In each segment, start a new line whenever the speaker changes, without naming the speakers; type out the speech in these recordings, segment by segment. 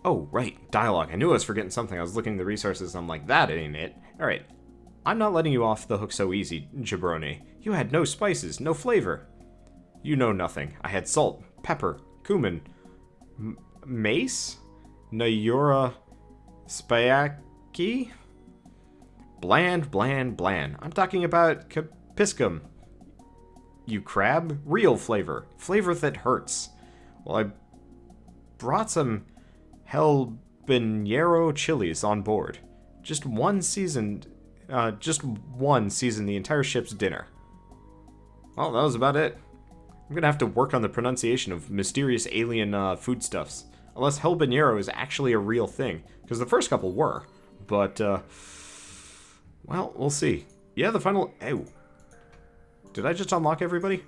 Oh, right, dialogue. I knew I was forgetting something. I was looking at the resources and I'm like, that ain't it. Alright, I'm not letting you off the hook so easy, jabroni. You had no spices, no flavor. You know nothing. I had salt, pepper, cumin, mace, Nayura, Spayaki? Bland, bland, bland. I'm talking about capiscum. You crab? Real flavor. Flavor that hurts. Well, I brought some habanero chilies on board. Just one seasoned the entire ship's dinner. Well, that was about it. I'm gonna have to work on the pronunciation of mysterious alien foodstuffs. Unless habanero is actually a real thing. Because the first couple were. But, well, we'll see. Yeah, the final... Oh. Did I just unlock everybody?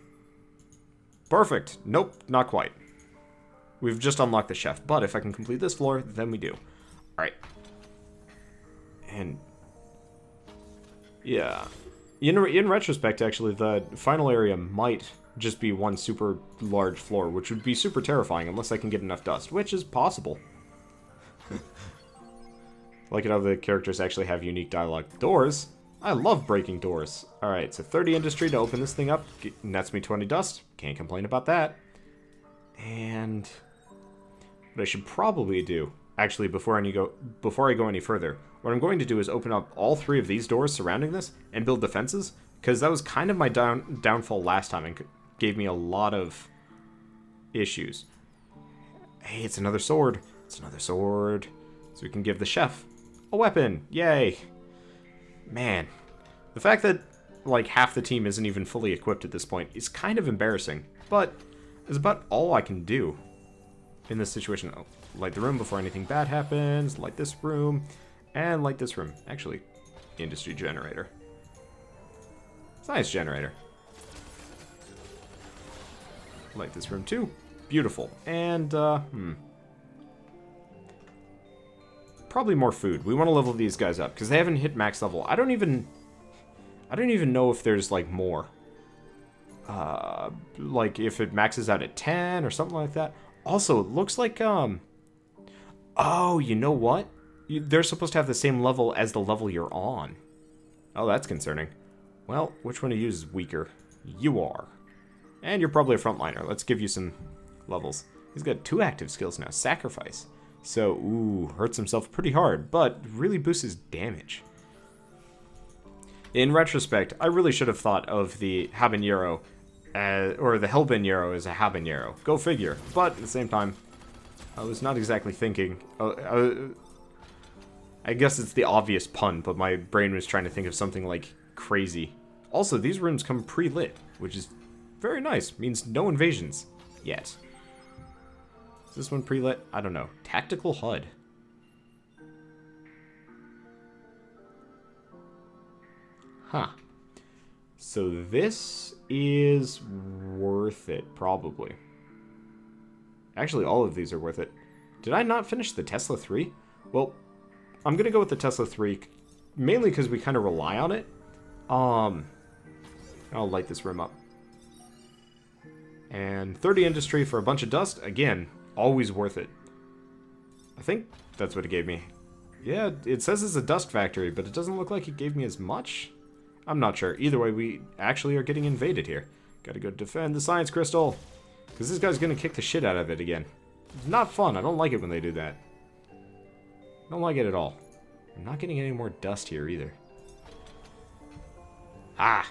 Perfect. Nope, not quite. We've just unlocked the chef. But if I can complete this floor, then we do. Alright. And... yeah. In retrospect, actually, the final area might just be one super large floor, which would be super terrifying unless I can get enough dust, which is possible. Like it how the characters actually have unique dialogue. Doors? I love breaking doors. Alright, so 30 industry to open this thing up. Nets me 20 dust. Can't complain about that. And what I should probably do, actually, before I go any further, what I'm going to do is open up all 3 of these doors surrounding this and build defenses, because that was kind of my downfall last time and gave me a lot of issues. Hey, it's another sword. It's another sword. So we can give the chef a weapon. Yay. Man. The fact that, like, half the team isn't even fully equipped at this point is kind of embarrassing. But it's about all I can do in this situation. Oh, light the room before anything bad happens. Light this room. And light this room. Actually, industry generator. Science generator. Light this room too. Beautiful. And, probably more food. We want to level these guys up because they haven't hit max level. I don't even know if there's like more. Like if it maxes out at 10 or something like that. Also, it looks like oh, you know what? They're supposed to have the same level as the level you're on. Oh, that's concerning. Well, which one of you is weaker? You are. And you're probably a frontliner. Let's give you some levels. He's got 2 active skills now. Sacrifice. So, ooh, hurts himself pretty hard, but really boosts his damage. In retrospect, I really should have thought of the habanero, or the habanero as a habanero. Go figure. But at the same time, I was not exactly thinking. I guess it's the obvious pun, but my brain was trying to think of something like crazy. Also, these rooms come pre-lit, which is very nice. Means no invasions yet. Is this one pre-lit? I don't know. Tactical HUD. Huh. So this is worth it, probably. Actually, all of these are worth it. Did I not finish the Tesla 3? Well, I'm going to go with the Tesla 3, mainly because we kind of rely on it. I'll light this room up. And 30 industry for a bunch of dust. Again, always worth it. I think that's what it gave me. Yeah, it says it's a dust factory, but it doesn't look like it gave me as much. I'm not sure. Either way, we actually are getting invaded here. Gotta go defend the science crystal. Because this guy's gonna kick the shit out of it again. It's not fun. I don't like it when they do that. I don't like it at all. I'm not getting any more dust here either. Ah!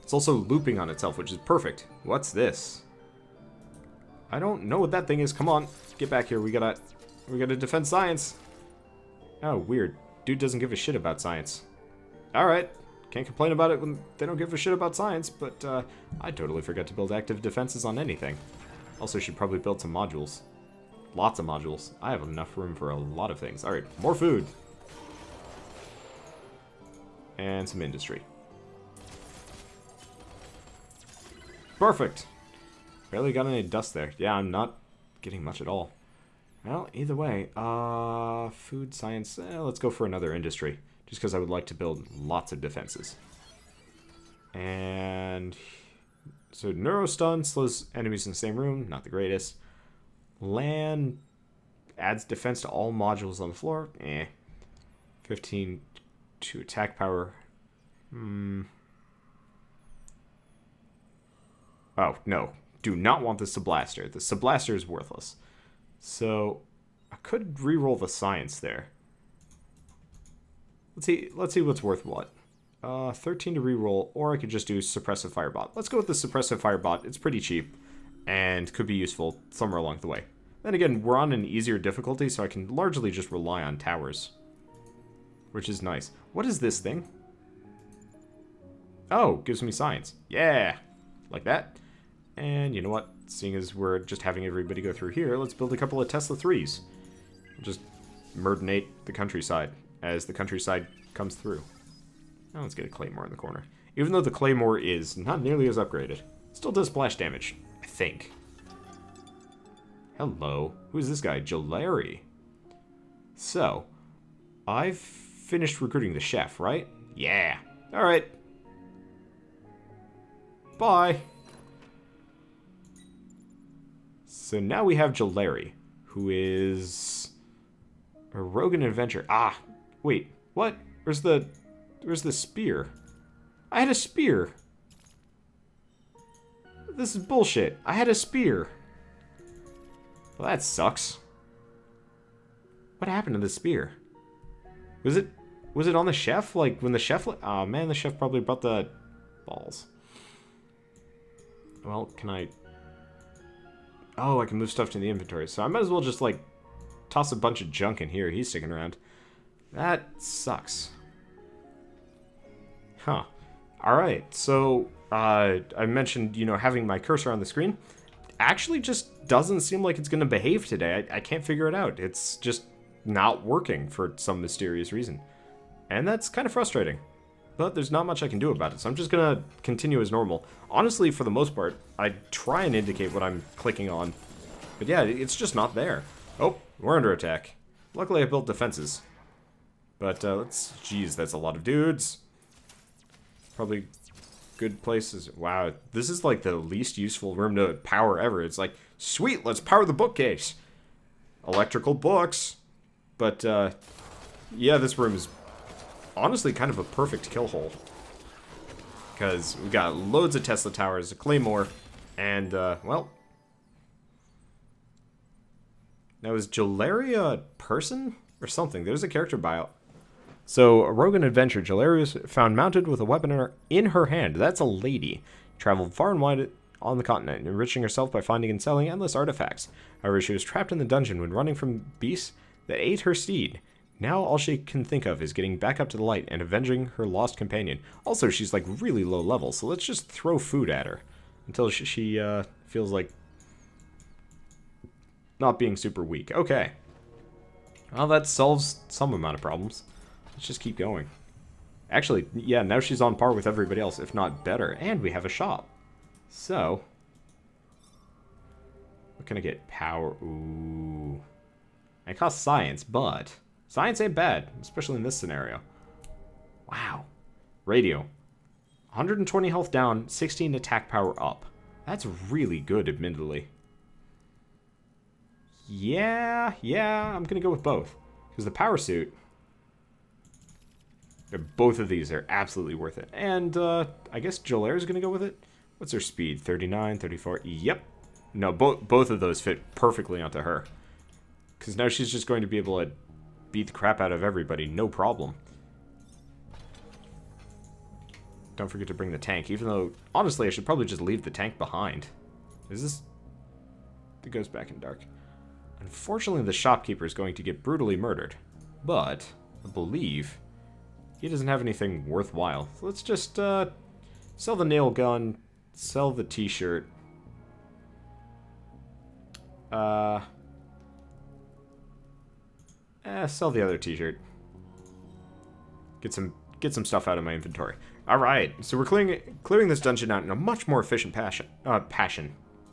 It's also looping on itself, which is perfect. What's this? I don't know what that thing is. Come on. Get back here. We gotta defend science. Oh, weird. Dude doesn't give a shit about science. Alright. Can't complain about it when they don't give a shit about science, but I totally forgot to build active defenses on anything. Also should probably build some modules. Lots of modules. I have enough room for a lot of things. Alright, more food. And some industry. Perfect. Barely got any dust there. Yeah, I'm not getting much at all. Well, either way, food, science, let's go for another industry. Just because I would like to build lots of defenses. And so neurostun slows enemies in the same room, not the greatest. Land adds defense to all modules on the floor. 15 to attack power. Oh, no. Do not want the Subblaster. The Subblaster is worthless. So, I could reroll the science there. Let's see what's worth what. 13 to reroll, or I could just do Suppressive Firebot. Let's go with the Suppressive Firebot. It's pretty cheap, and could be useful somewhere along the way. Then again, we're on an easier difficulty, so I can largely just rely on towers. Which is nice. What is this thing? Oh, gives me science. Yeah! Like that. And you know what? Seeing as we're just having everybody go through here, let's build a couple of Tesla 3s. We'll just murdenate the countryside as the countryside comes through. Now let's get a Claymore in the corner. Even though the Claymore is not nearly as upgraded, it still does splash damage, I think. Hello. Who's this guy? Jolary. So, I've finished recruiting the chef, right? Yeah. Alright. Bye. So now we have Jolary, who is a rogue and adventurer. Ah, wait, what? Where's the spear? I had a spear. This is bullshit. I had a spear. Well, that sucks. What happened to the spear? Was it on the chef? Like when the chef? Oh man, the chef probably brought the balls. Well, can I? Oh, I can move stuff to the inventory. So I might as well just, like, toss a bunch of junk in here. He's sticking around. That sucks. Huh. Alright, so, I mentioned, you know, having my cursor on the screen. Actually just doesn't seem like it's going to behave today. I can't figure it out. It's just not working for some mysterious reason. And that's kind of frustrating. But there's not much I can do about it, so I'm just going to continue as normal. Honestly, for the most part, I try and indicate what I'm clicking on. But yeah, it's just not there. Oh, we're under attack. Luckily, I built defenses. But let's... Jeez, that's a lot of dudes. Probably good places. Wow, this is like the least useful room to power ever. It's like, sweet, let's power the bookcase. Electrical books. But, yeah, this room is honestly kind of a perfect kill hole. Because we got loads of Tesla towers, a Claymore, and, well... Now, is Jolary a person? Or something? There's a character bio. So, a rogue and adventure, Jolary was found mounted with a weapon in her hand. That's a lady. Traveled far and wide on the continent, enriching herself by finding and selling endless artifacts. However, she was trapped in the dungeon when running from beasts that ate her steed. Now all she can think of is getting back up to the light and avenging her lost companion. Also, she's like really low level, so let's just throw food at her until she feels like not being super weak. Okay. Well, that solves some amount of problems. Let's just keep going. Actually, yeah, now she's on par with everybody else, if not better. And we have a shop. So, what can I get? Power. Ooh. It costs science, but science ain't bad, especially in this scenario. Wow. Radio. 120 health down, 16 attack power up. That's really good, admittedly. Yeah, I'm gonna go with both. Because the power suit, both of these are absolutely worth it. And, I guess Jolary's gonna go with it. What's her speed? 39, 34, yep. No, both of those fit perfectly onto her. Because now she's just going to be able to beat the crap out of everybody, no problem. Don't forget to bring the tank, even though, honestly, I should probably just leave the tank behind. Is this... It goes back in dark. Unfortunately, the shopkeeper is going to get brutally murdered. But, I believe, he doesn't have anything worthwhile. So let's just, sell the nail gun, sell the t-shirt. Sell the other t-shirt. Get some stuff out of my inventory. Alright, so we're clearing this dungeon out in a much more efficient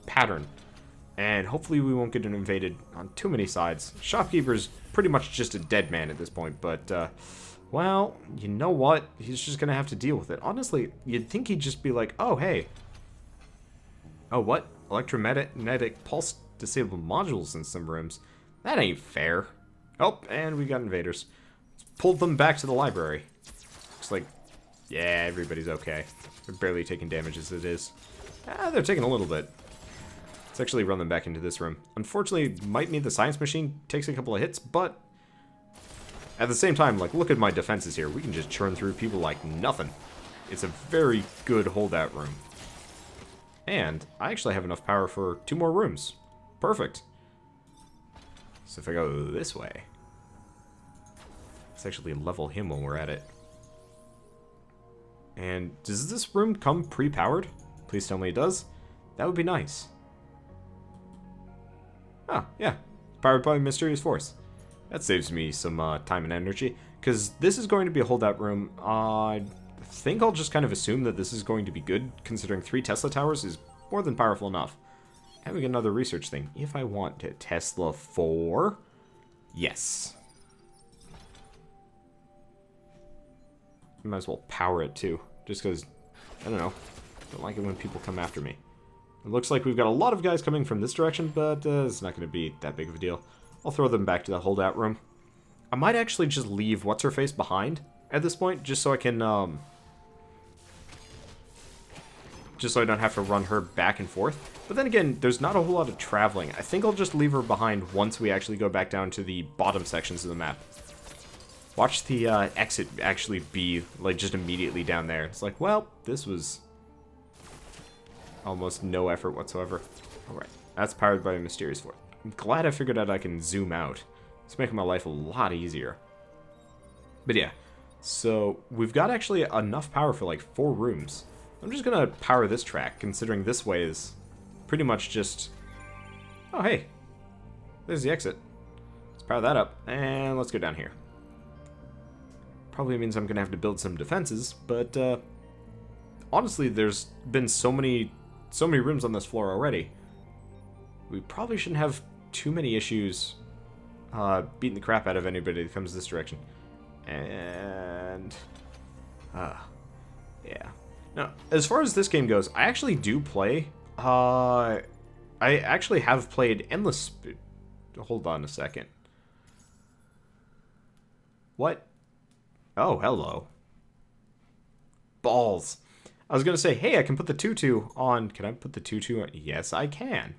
pattern. And hopefully we won't get invaded on too many sides. Shopkeeper's pretty much just a dead man at this point, but, well, you know what? He's just gonna have to deal with it. Honestly, you'd think he'd just be like, oh, hey. Oh, what? Electromagnetic pulse disabled modules in some rooms. That ain't fair. Oh, and we got invaders. Let's pull them back to the library. Looks like, yeah, everybody's okay. They're barely taking damage as it is. Ah, they're taking a little bit. Let's actually run them back into this room. Unfortunately, might mean the science machine takes a couple of hits, but at the same time, like, look at my defenses here. We can just churn through people like nothing. It's a very good holdout room. And I actually have enough power for 2 more rooms. Perfect. So if I go this way, let's actually level him when we're at it. And does this room come pre-powered? Please tell me it does. That would be nice. Oh, yeah. Powered by mysterious force. That saves me some time and energy, because this is going to be a holdout room. I think I'll just kind of assume that this is going to be good, considering 3 Tesla towers is more than powerful enough. Having another research thing. If I want to Tesla 4, yes. Might as well power it too, just because, I don't know, don't like it when people come after me. It looks like we've got a lot of guys coming from this direction, but it's not going to be that big of a deal. I'll throw them back to the holdout room. I might actually just leave What's-Her-Face behind at this point, just so I can, just so I don't have to run her back and forth. But then again, there's not a whole lot of traveling. I think I'll just leave her behind once we actually go back down to the bottom sections of the map. Watch the exit actually be, like, just immediately down there. It's like, well, this was almost no effort whatsoever. Alright, that's powered by a mysterious force. I'm glad I figured out I can zoom out. It's making my life a lot easier. But yeah, so we've got actually enough power for like 4 rooms. I'm just gonna power this track, considering this way is pretty much just... Oh, hey. There's the exit. Let's power that up, and let's go down here. Probably means I'm gonna have to build some defenses, but honestly, there's been so many rooms on this floor already. We probably shouldn't have too many issues beating the crap out of anybody that comes this direction. And yeah. Now, as far as this game goes, I actually do play. I actually have played Endless. Hold on a second. What? Oh, hello. Balls. I was gonna say, hey, I can put the tutu on. Can I put the tutu on? Yes, I can.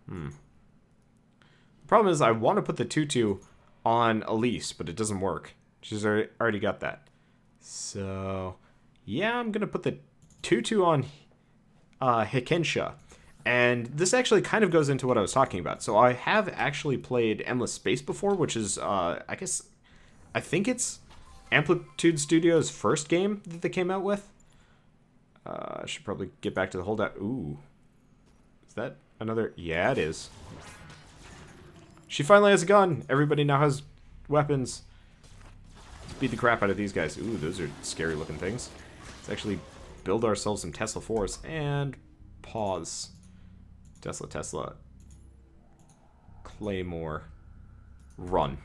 The problem is I want to put the tutu on Elise, but it doesn't work. She's already got that. So, yeah, I'm going to put the tutu on Hikensha. And this actually kind of goes into what I was talking about. So I have actually played Endless Space before, which is, I think it's Amplitude Studios' first game that they came out with. I should probably get back to the holdout. Ooh. Is that another? Yeah, it is. She finally has a gun. Everybody now has weapons. Let's beat the crap out of these guys. Ooh, those are scary looking things. Let's actually build ourselves some Tesla 4s and pause. Tesla. Claymore. Run.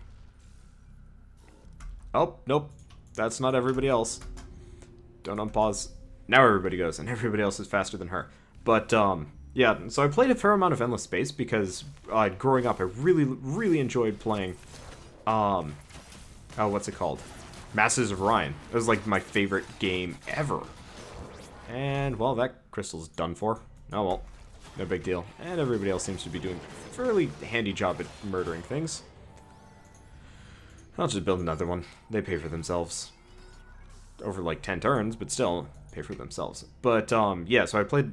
Oh, nope. That's not everybody else. Don't unpause. Now everybody goes, and everybody else is faster than her. But, yeah, so I played a fair amount of Endless Space because growing up I really enjoyed playing, what's it called? Masters of Orion. It was like my favorite game ever. And, well, that crystal's done for. Oh well, no big deal. And everybody else seems to be doing a fairly handy job at murdering things. I'll just build another one. They pay for themselves. Over like 10 turns, but still, pay for themselves. But, yeah, so I played...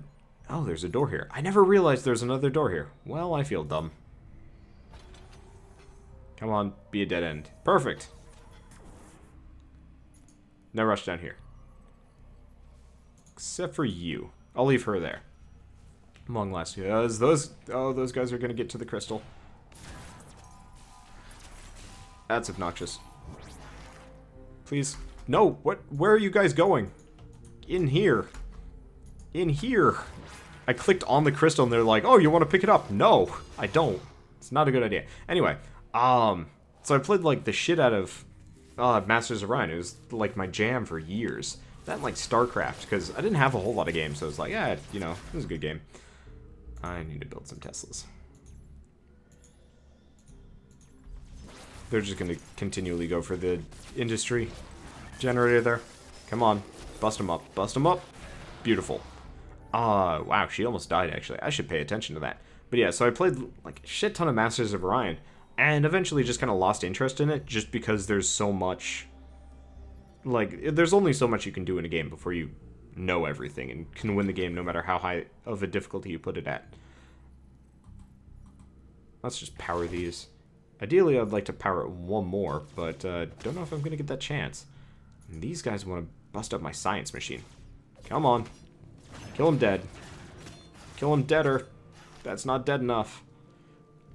Oh, there's a door here. I never realized there's another door here. Well, I feel dumb. Come on, be a dead end. Perfect. No rush down here. Except for you. I'll leave her there. Among last two. Those guys are going to get to the crystal. That's obnoxious. Please. No, what? Where are you guys going? In here. In here. I clicked on the crystal and they're like, oh, you want to pick it up? No, I don't. It's not a good idea. Anyway, so I played like the shit out of Masters of Orion. It was like my jam for years. That and like StarCraft, because I didn't have a whole lot of games, so I was like, yeah, you know, it was a good game. I need to build some Teslas. They're just going to continually go for the industry generator there. Come on. Bust them up. Bust them up. Beautiful. Wow, she almost died, actually. I should pay attention to that. But yeah, so I played like a shit ton of Masters of Orion, and eventually just kind of lost interest in it, just because there's so much... Like, there's only so much you can do in a game before you know everything, and can win the game no matter how high of a difficulty you put it at. Let's just power these. Ideally, I'd like to power it one more, but don't know if I'm going to get that chance. And these guys want to bust up my science machine. Come on. Kill him dead. Kill him deader. That's not dead enough.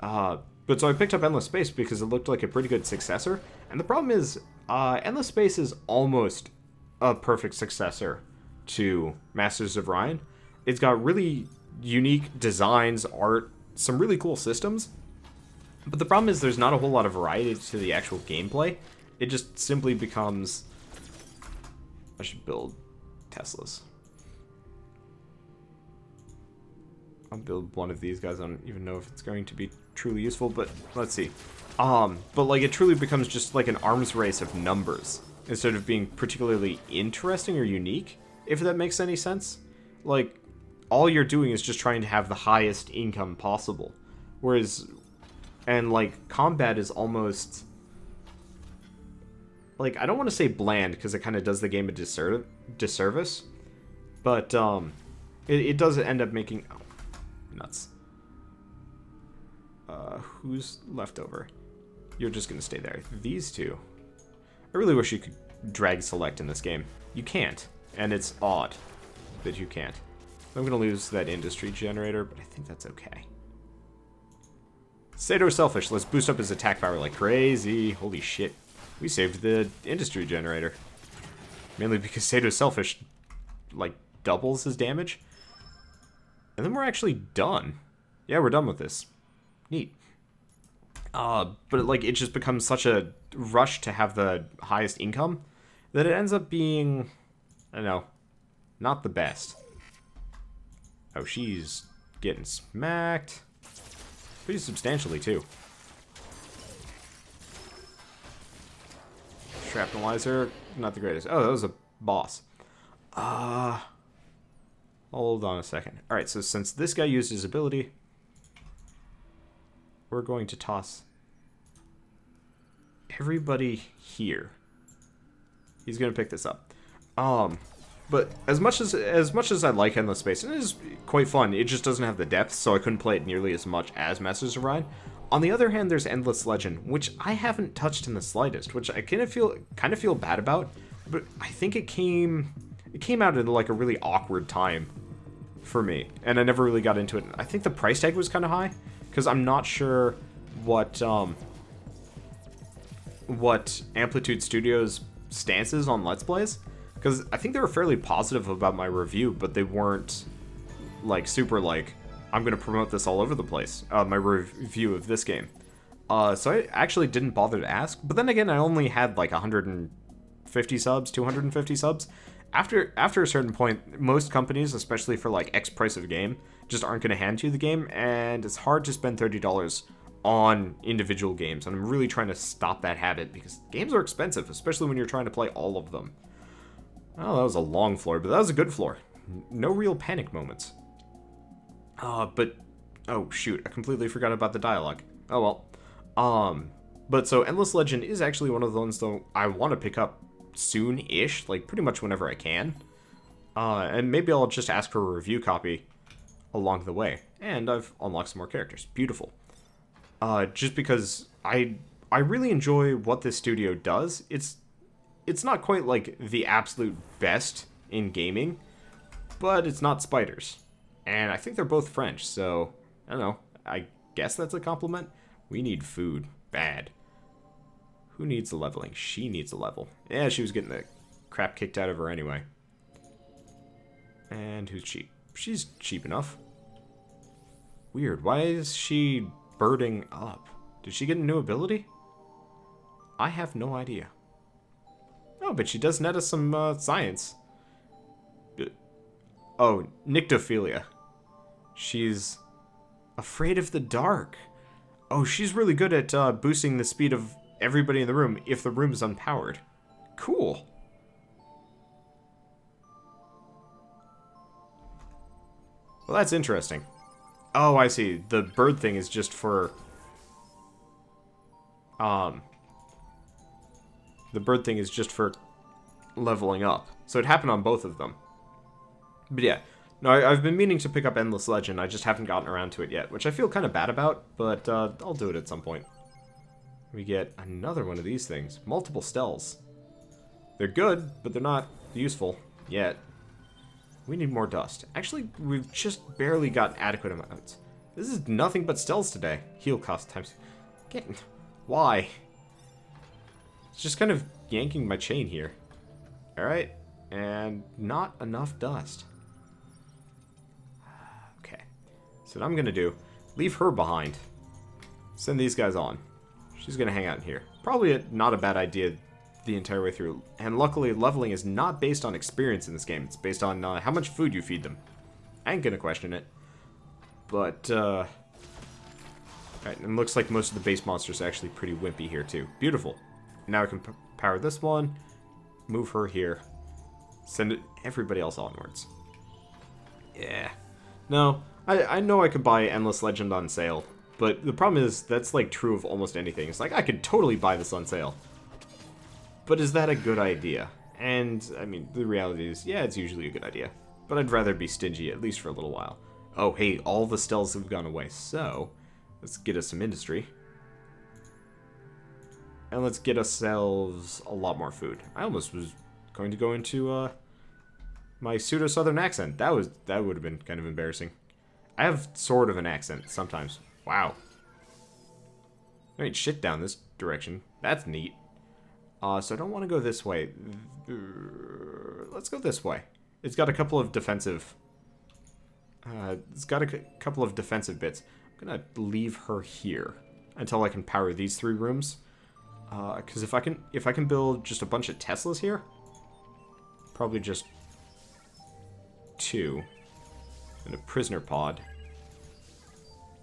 But so I picked up Endless Space because it looked like a pretty good successor. And the problem is, Endless Space is almost a perfect successor to Masters of Orion. It's got really unique designs, art, some really cool systems. But the problem is there's not a whole lot of variety to the actual gameplay. It just simply becomes... I should build Teslas. I'll build one of these guys. I don't even know if it's going to be truly useful, but let's see. But like it truly becomes just like an arms race of numbers instead of being particularly interesting or unique, if that makes any sense. Like, all you're doing is just trying to have the highest income possible. Whereas, and like, combat is almost... Like, I don't want to say bland, because it kind of does the game a disservice. But, it does end up making... Oh, nuts. Who's left over? You're just going to stay there. These two. I really wish you could drag select in this game. You can't. And it's odd that you can't. I'm going to lose that industry generator, but I think that's okay. Sato Selfish. Let's boost up his attack power like crazy. Holy shit. We saved the industry generator. Mainly because Sato Selfish, like, doubles his damage. And then we're actually done. Yeah, we're done with this. Neat. But, like, it just becomes such a rush to have the highest income that it ends up being, I don't know, not the best. Oh, she's getting smacked. Pretty substantially, too. Shrapnelizer, not the greatest. Oh, that was a boss. Hold on a second. Alright, so since this guy used his ability, we're going to toss everybody here. He's going to pick this up. But as much as I like Endless Space, and it is quite fun, it just doesn't have the depth, so I couldn't play it nearly as much as Masters of Orion. On the other hand, there's Endless Legend, which I haven't touched in the slightest, which I kind of feel bad about, but I think it came out at like a really awkward time for me, and I never really got into it. I think the price tag was kind of high, because I'm not sure what Amplitude Studios' stance is on Let's Plays, because I think they were fairly positive about my review, but they weren't like super like, I'm going to promote this all over the place, my review of this game. So I actually didn't bother to ask, but then again, I only had like 150 subs, 250 subs. After a certain point, most companies, especially for like X price of game, just aren't going to hand you the game, and it's hard to spend $30 on individual games, and I'm really trying to stop that habit, because games are expensive, especially when you're trying to play all of them. Oh, that was a long floor, but that was a good floor. No real panic moments. But, oh shoot, I completely forgot about the dialogue. Oh well. But so Endless Legend is actually one of the ones though I want to pick up soon-ish, like pretty much whenever I can. And maybe I'll just ask for a review copy along the way. And I've unlocked some more characters. Beautiful. Just because I really enjoy what this studio does. It's not quite like the absolute best in gaming, but it's not spiders. And I think they're both French, so I don't know. I guess that's a compliment. We need food. Bad. Who needs the leveling? She needs a level. Yeah, she was getting the crap kicked out of her anyway. And who's cheap? She's cheap enough. Weird. Why is she birding up? Did she get a new ability? I have no idea. Oh, but she does net us some science. Oh, nyctophilia. She's Afraid of the dark. Oh, she's really good at boosting the speed of everybody in the room if the room is unpowered. Cool. Well, that's interesting. Oh, I see. The bird thing is just for... The bird thing is just for leveling up. So it happened on both of them. But yeah. No, I've been meaning to pick up Endless Legend. I just haven't gotten around to it yet, which I feel kind of bad about, but I'll do it at some point. We get another one of these things. Multiple Stells. They're good, but they're not useful yet. We need more dust. Actually, we've just barely got adequate amounts. This is nothing but Stells today. Heal cost times... Why? It's just kind of yanking my chain here. Alright. And not enough dust. Okay. So what I'm going to do, leave her behind. Send these guys on. She's going to hang out in here. Probably not a bad idea the entire way through. And luckily, leveling is not based on experience in this game. It's based on how much food you feed them. I ain't going to question it. But, alright, and it looks like most of the base monsters are actually pretty wimpy here, too. Beautiful. Now I can power this one. Move her here. Send everybody else onwards. Yeah. No, I know I could buy Endless Legend on sale. But the problem is, that's like true of almost anything. It's like, I could totally buy this on sale. But is that a good idea? And, I mean, the reality is, yeah, it's usually a good idea. But I'd rather be stingy, at least for a little while. Oh, hey, all the Stells have gone away. So, let's get us some industry. And let's get ourselves a lot more food. I almost was going to go into my pseudo-southern accent. That would have been kind of embarrassing. I have sort of an accent sometimes. Wow. I mean, shit down this direction. That's neat. So I don't want to go this way. Let's go this way. It's got a couple of defensive... couple of defensive bits. I'm going to leave her here until I can power these 3 rooms. Because if I can build just a bunch of Teslas here, probably just 2, and a prisoner pod,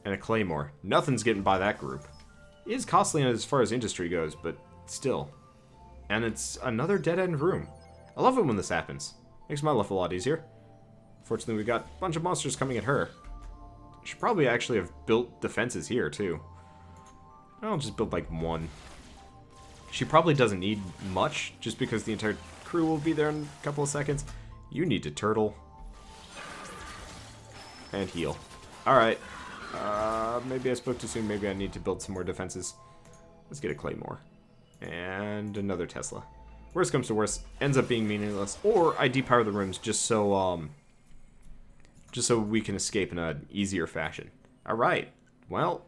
and a claymore. Nothing's getting by that group. It is costly as far as industry goes, but still. And it's another dead-end room. I love it when this happens. Makes my life a lot easier. Fortunately, we got a bunch of monsters coming at her. Should probably actually have built defenses here, too. I'll just build, like, 1. She probably doesn't need much, just because the entire crew will be there in a couple of seconds. You need to turtle. And heal. Alright. Maybe I spoke too soon. Maybe I need to build some more defenses. Let's get a claymore. And another Tesla. Worst comes to worst, ends up being meaningless. Or I depower the rooms just so we can escape in an easier fashion. Alright. Well,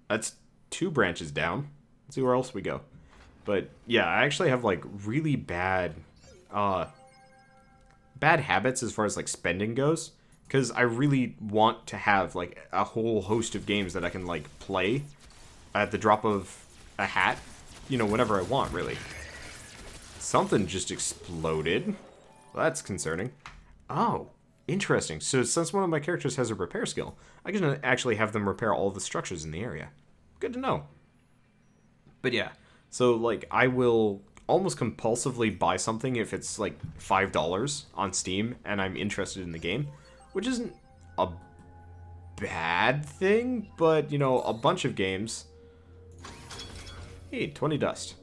that's 2 branches down. Let's see where else we go. But yeah, I actually have like really bad habits as far as like spending goes, because I really want to have like a whole host of games that I can like play at the drop of a hat, you know, whenever I want, really. Something just exploded. Well, that's concerning. Oh, interesting. So since one of my characters has a repair skill, I can actually have them repair all the structures in the area. Good to know. But yeah, so like I will almost compulsively buy something if it's like $5 on Steam and I'm interested in the game, which isn't a bad thing, but you know, a bunch of games. Hey, 20 dust.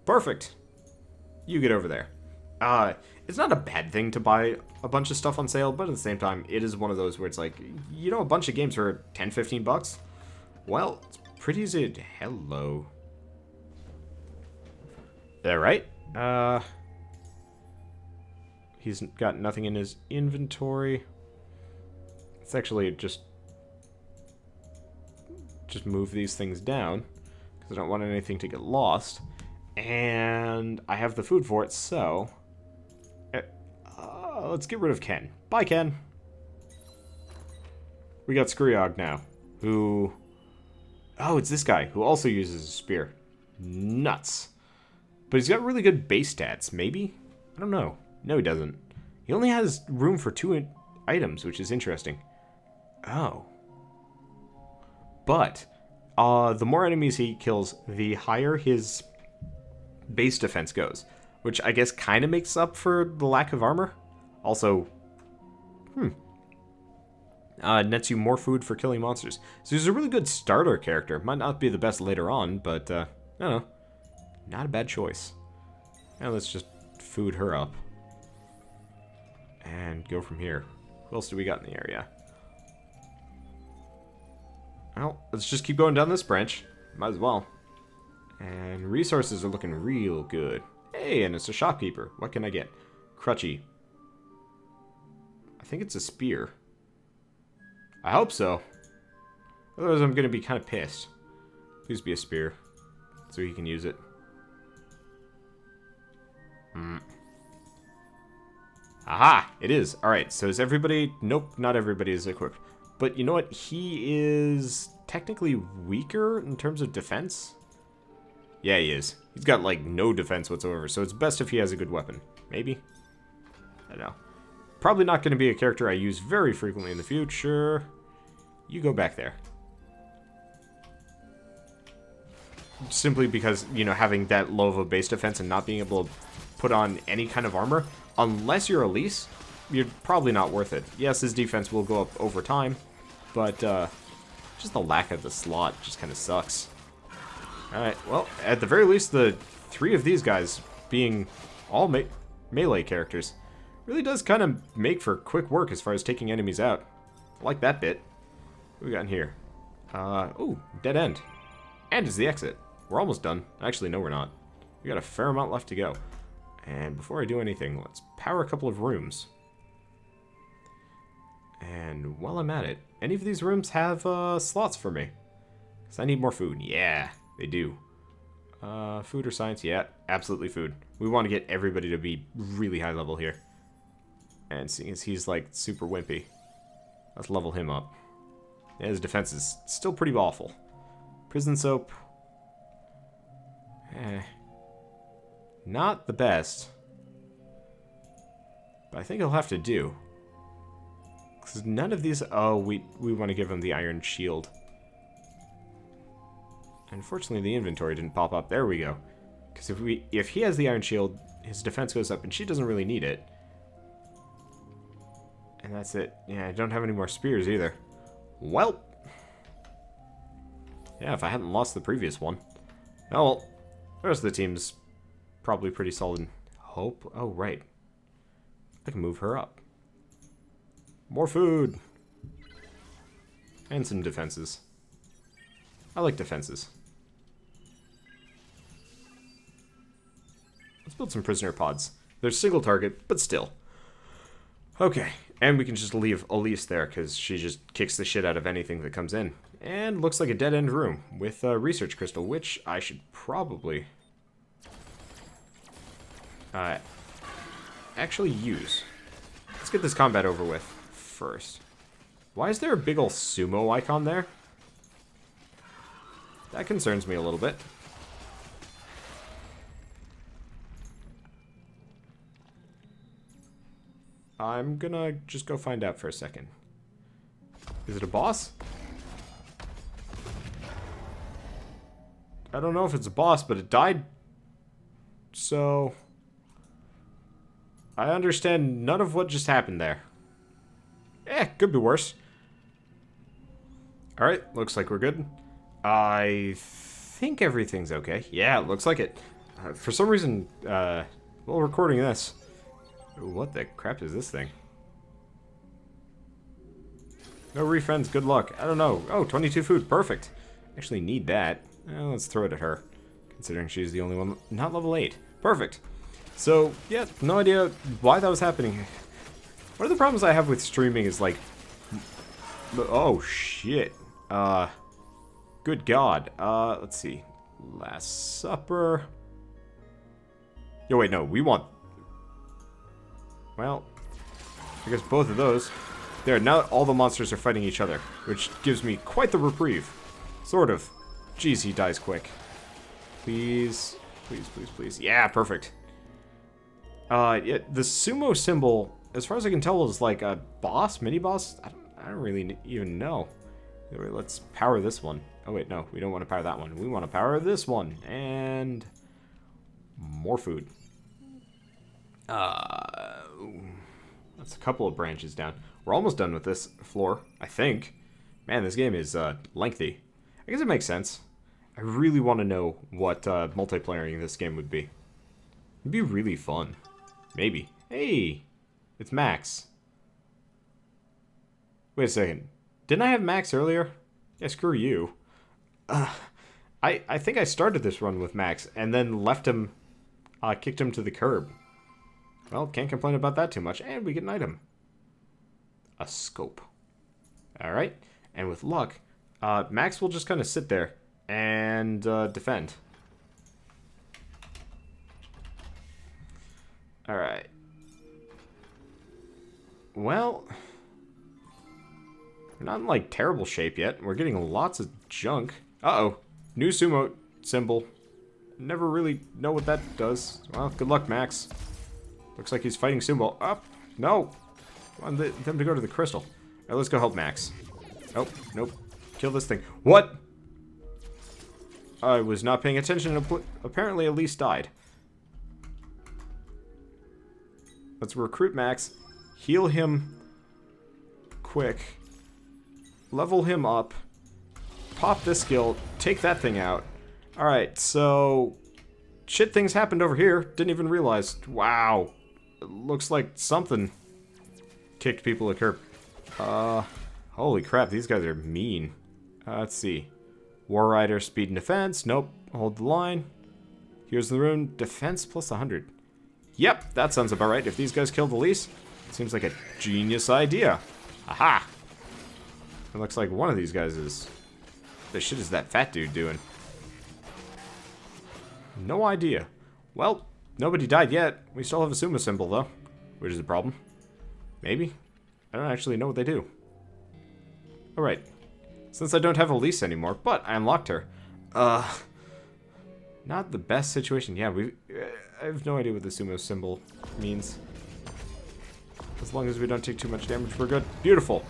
Perfect. You get over there. It's not a bad thing to buy a bunch of stuff on sale, but at the same time, it is one of those where it's like, you know, a bunch of games for 10, 15 bucks? Well, it's pretty easy to... Hello. There, right? He's got nothing in his inventory. Let's actually just move these things down, because I don't want anything to get lost. And I have the food for it, so... let's get rid of Ken. Bye, Ken! We got Skryog now, who... Oh, it's this guy, who also uses a spear. Nuts. But he's got really good base stats, maybe? I don't know. No, he doesn't. He only has room for 2 items, which is interesting. Oh. But the more enemies he kills, the higher his base defense goes, which I guess kind of makes up for the lack of armor. Also, nets you more food for killing monsters. So he's a really good starter character. Might not be the best later on, but I don't know. Not a bad choice. Now let's just food her up. And go from here. Who else do we got in the area? Well, let's just keep going down this branch. Might as well. And resources are looking real good. Hey, and it's a shopkeeper. What can I get? Crutchy. I think it's a spear. I hope so. Otherwise I'm going to be kind of pissed. Please be a spear. So he can use it. Aha! It is. Alright, so is everybody... Nope, not everybody is equipped. But you know what? He is technically weaker in terms of defense. Yeah, he is. He's got, like, no defense whatsoever, so it's best if he has a good weapon. Maybe? I don't know. Probably not going to be a character I use very frequently in the future. You go back there. Simply because, you know, having that low of a base defense and not being able to put on any kind of armor, unless you're Elise, you're probably not worth it. Yes, his defense will go up over time, but just the lack of the slot just kind of sucks. Alright, well, at the very least, the 3 of these guys being all melee characters really does kind of make for quick work as far as taking enemies out. I like that bit. What we got in here? Ooh, dead end. And is the exit. We're almost done. Actually, no, we're not. We got a fair amount left to go. And before I do anything, let's power a couple of rooms. And while I'm at it, any of these rooms have slots for me? Because I need more food. Yeah, they do. Food or science? Yeah, absolutely food. We want to get everybody to be really high level here. And seeing as he's like super wimpy, let's level him up. Yeah, his defense is still pretty awful. Prison soap. Not the best. But I think he'll have to do. Because none of these... Oh, we want to give him the iron shield. Unfortunately, the inventory didn't pop up. There we go. Because if he has the iron shield, his defense goes up, and she doesn't really need it. And that's it. Yeah, I don't have any more spears either. Well. Yeah, if I hadn't lost the previous one. Oh, well. The rest of the team's probably pretty solid. Hope. Oh, right. I can move her up. More food. And some defenses. I like defenses. Let's build some prisoner pods. They're single target, but still. Okay. And we can just leave Elise there, because she just kicks the shit out of anything that comes in. And looks like a dead-end room with a research crystal, which I should probably actually use. Let's get this combat over with first. Why is there a big ol' sumo icon there? That concerns me a little bit. I'm gonna just go find out for a second. Is it a boss? I don't know if it's a boss, but it died. So I understand none of what just happened there. Could be worse. Alright, looks like we're good. I think everything's okay. Yeah, it looks like it. For some reason, while recording this... What the crap is this thing? No refends, good luck. I don't know. Oh, 22 food, perfect. Actually need that. Let's throw it at her, considering she's the only one not level 8. Perfect. So, yeah, no idea why that was happening. One of the problems I have with streaming is, like... Oh, shit. Good God. Let's see. Last Supper. Oh, wait, no, we want... Well, I guess both of those. There, now all the monsters are fighting each other, which gives me quite the reprieve. Sort of. Jeez, he dies quick. Please. Please, please, please. Yeah, perfect. Yeah, the sumo symbol, as far as I can tell, is like a boss, mini-boss. I don't really even know. Anyway, let's power this one. Oh wait, no, we don't want to power that one. We want to power this one. And more food. That's a couple of branches down. We're almost done with this floor, I think. Man, this game is lengthy. I guess it makes sense. I really want to know what multiplayering this game would be. It'd be really fun. Maybe. Hey! It's Max. Wait a second. Didn't I have Max earlier? Yeah, screw you. I think I started this run with Max and then left him, kicked him to the curb. Well, can't complain about that too much. And we get an item. A scope. Alright. And with luck, Max will just kind of sit there and defend. Alright. Well, we're not in, like, terrible shape yet. We're getting lots of junk. Uh-oh. New sumo symbol. Never really know what that does. Well, good luck, Max. Looks like he's fighting sumo. Up. No. I want them to go to the crystal. All right, let's go help Max. Oh, nope. Kill this thing. What? I was not paying attention and apparently Elise died. Let's recruit Max. Heal him quick. Level him up. Pop this skill. Take that thing out. Alright, so shit things happened over here. Didn't even realize. Wow. It looks like something kicked people to curb. Holy crap, these guys are mean. Let's see. War Rider, speed and defense. Nope. Hold the line. Here's the rune. Defense plus 100. Yep, that sounds about right. If these guys killed Elise, it seems like a genius idea. Aha! It looks like one of these guys is... The shit is that fat dude doing? No idea. Well, nobody died yet. We still have a sumo symbol, though. Which is a problem. Maybe? I don't actually know what they do. Alright. Since I don't have Elise anymore, but I unlocked her. Not the best situation. Yeah, I have no idea what the sumo symbol means. As long as we don't take too much damage, we're good. Beautiful.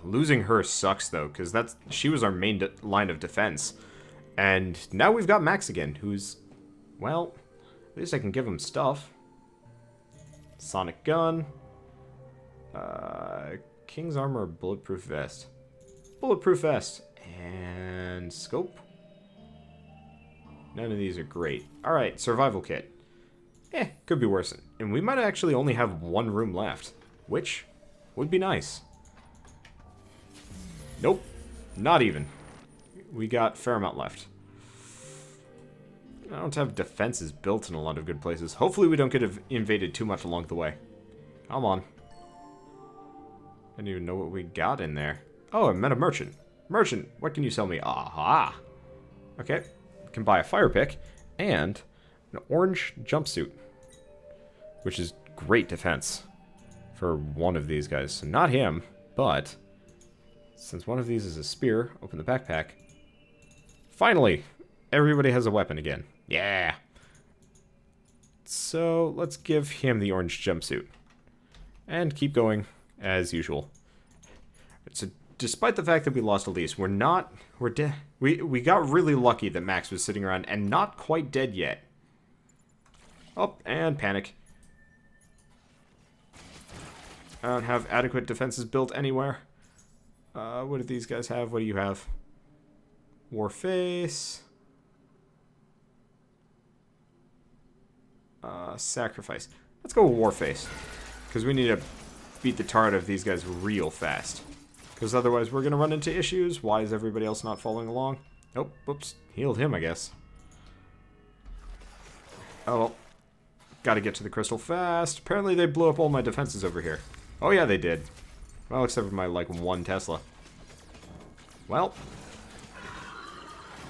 Losing her sucks, though, because she was our main line of defense. And now we've got Max again, who's... Well, at least I can give him stuff. Sonic gun. King's armor, bulletproof vest. Bulletproof vest. And scope. None of these are great. Alright, survival kit. Could be worse. And we might actually only have one room left, which would be nice. Nope, not even. We got a fair amount left. I don't have defenses built in a lot of good places. Hopefully we don't get invaded too much along the way. Come on. I don't even know what we got in there. Oh, I met a merchant. Merchant, what can you sell me? Aha! Okay, can buy a fire pick and an orange jumpsuit, which is great defense for one of these guys. So not him, but since one of these is a spear, open the backpack. Finally, everybody has a weapon again. Yeah. So let's give him the orange jumpsuit and keep going as usual. So despite the fact that we lost Elise, we're dead. We got really lucky that Max was sitting around and not quite dead yet. Oh, and panic. I don't have adequate defenses built anywhere. What do these guys have? What do you have? Warface. Sacrifice. Let's go with Warface. Because we need to beat the tar out of these guys real fast. Because otherwise we're going to run into issues. Why is everybody else not following along? Oh, whoops. Healed him, I guess. Oh, well. Gotta get to the crystal fast. Apparently they blew up all my defenses over here. Oh yeah, they did. Well, except for my, like, 1 Tesla. Well,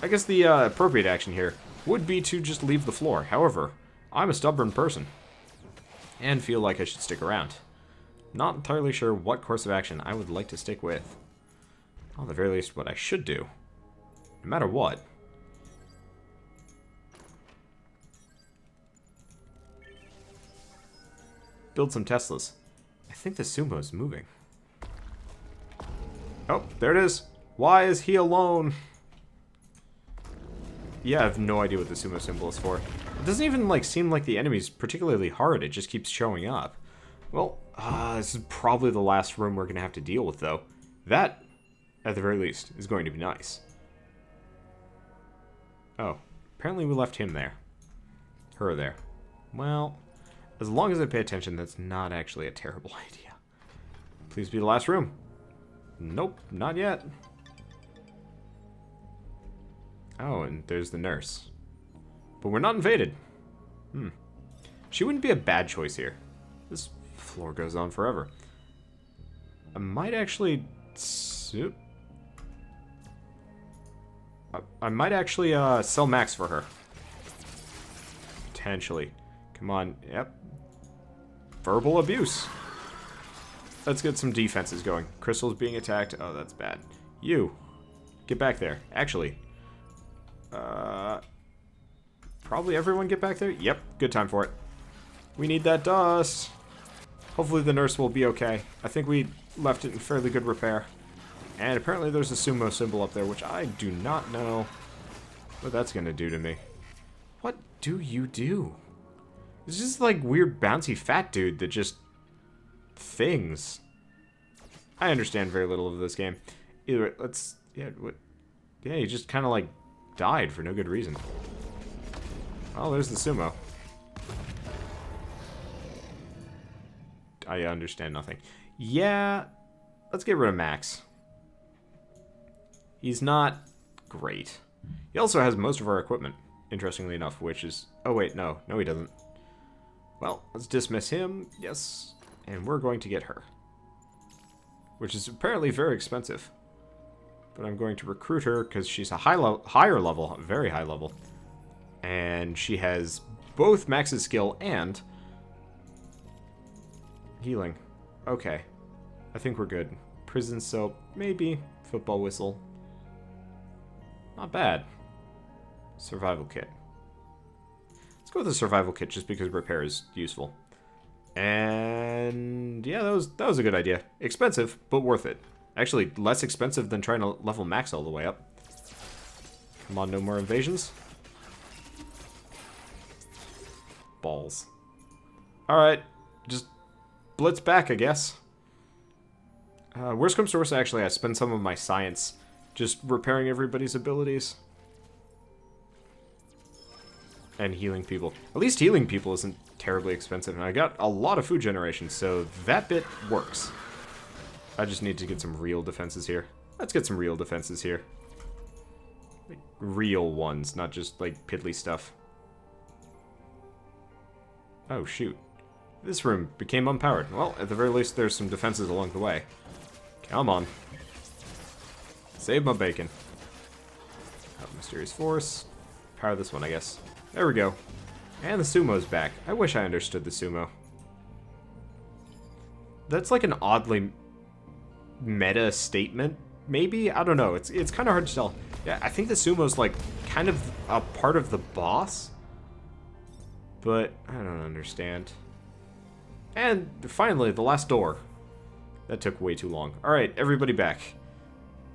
I guess the appropriate action here would be to just leave the floor. However, I'm a stubborn person and feel like I should stick around. Not entirely sure what course of action I would like to stick with. Well, at the very least, what I should do, no matter what. Build some Teslas. I think the sumo is moving. Oh, there it is. Why is he alone? Yeah, I have no idea what the sumo symbol is for. It doesn't even, like, seem like the enemy's particularly hard. It just keeps showing up. Well, this is probably the last room we're going to have to deal with, though. That, at the very least, is going to be nice. Oh, apparently we left him there. Her there. Well, as long as I pay attention, that's not actually a terrible idea. Please be the last room. Nope, not yet. Oh, and there's the nurse. But we're not invaded. She wouldn't be a bad choice here. This floor goes on forever. I might actually... I might actually sell Max for her. Potentially. Come on. Yep. Verbal abuse. Let's get some defenses going. Crystal's being attacked. Oh, that's bad. You. Get back there. Actually. Probably everyone get back there? Yep. Good time for it. We need that dust. Hopefully the nurse will be okay. I think we left it in fairly good repair. And apparently there's a sumo symbol up there, which I do not know what that's going to do to me. What do you do? It's just like weird bouncy fat dude that just... things. I understand very little of this game. Either way, let's... Yeah, what... Yeah, he just kind of like died for no good reason. Well, there's the sumo. I understand nothing. Yeah, let's get rid of Max. He's not great. He also has most of our equipment, interestingly enough, which is... Oh, wait, no. No, he doesn't. Well, let's dismiss him. Yes. And we're going to get her. Which is apparently very expensive. But I'm going to recruit her because she's a higher level, very high level. And she has both Max's skill and... healing. Okay. I think we're good. Prison soap, maybe. Football whistle. Not bad. Survival kit. Let's go with the survival kit just because repair is useful. And yeah, that was a good idea. Expensive, but worth it. Actually, less expensive than trying to level Max all the way up. Come on, no more invasions. Balls. Alright, just blitz back, I guess. Worst comes to worst, actually, I spend some of my science just repairing everybody's abilities. And healing people. At least healing people isn't terribly expensive. And I got a lot of food generation, so that bit works. I just need to get some real defenses here. Let's get some real defenses here. Like, real ones, not just, like, piddly stuff. Oh, shoot. This room became unpowered. Well, at the very least, there's some defenses along the way. Come on. Save my bacon. Oh, mysterious force. Power this one, I guess. There we go. And the sumo's back. I wish I understood the sumo. That's like an oddly meta statement, maybe? I don't know. It's kind of hard to tell. Yeah, I think the sumo's like kind of a part of the boss. But I don't understand. And finally, the last door. That took way too long. Alright, everybody back.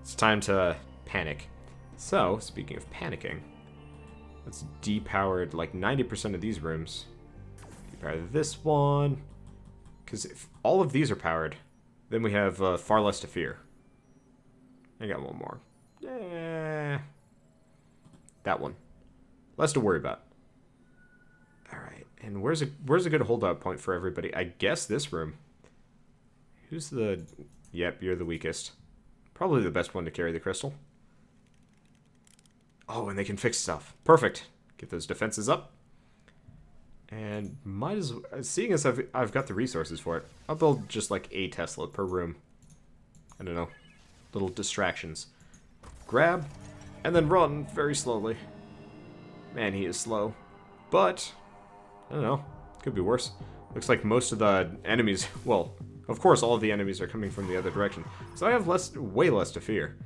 It's time to panic. So, speaking of panicking, let's depower like 90% of these rooms. Depower this one. Because if all of these are powered, then we have far less to fear. I got one more. That one. Less to worry about. Alright, and where's a good holdout point for everybody? I guess this room. Who's the... Yep, you're the weakest. Probably the best one to carry the crystal. Oh, and they can fix stuff. Perfect. Get those defenses up. And might as well... Seeing as I've got the resources for it, I'll build just like a Tesla per room. I don't know. Little distractions. Grab, and then run very slowly. Man, he is slow. But, I don't know. Could be worse. Looks like most of the enemies... Well, of course all of the enemies are coming from the other direction. So I have way less to fear.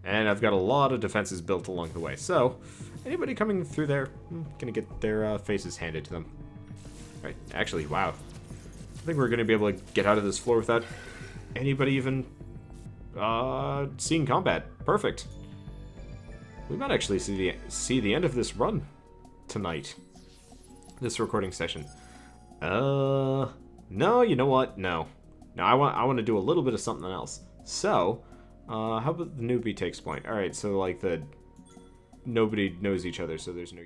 And I've got a lot of defenses built along the way. So, anybody coming through there, gonna get their faces handed to them. Right, actually, wow. I think we're gonna be able to get out of this floor without anybody even Seeing combat. Perfect. We might actually see the end of this run tonight. This recording session. No, you know what? No. No, I want to do a little bit of something else. So, how about the newbie takes point? Alright, so like nobody knows each other, so there's no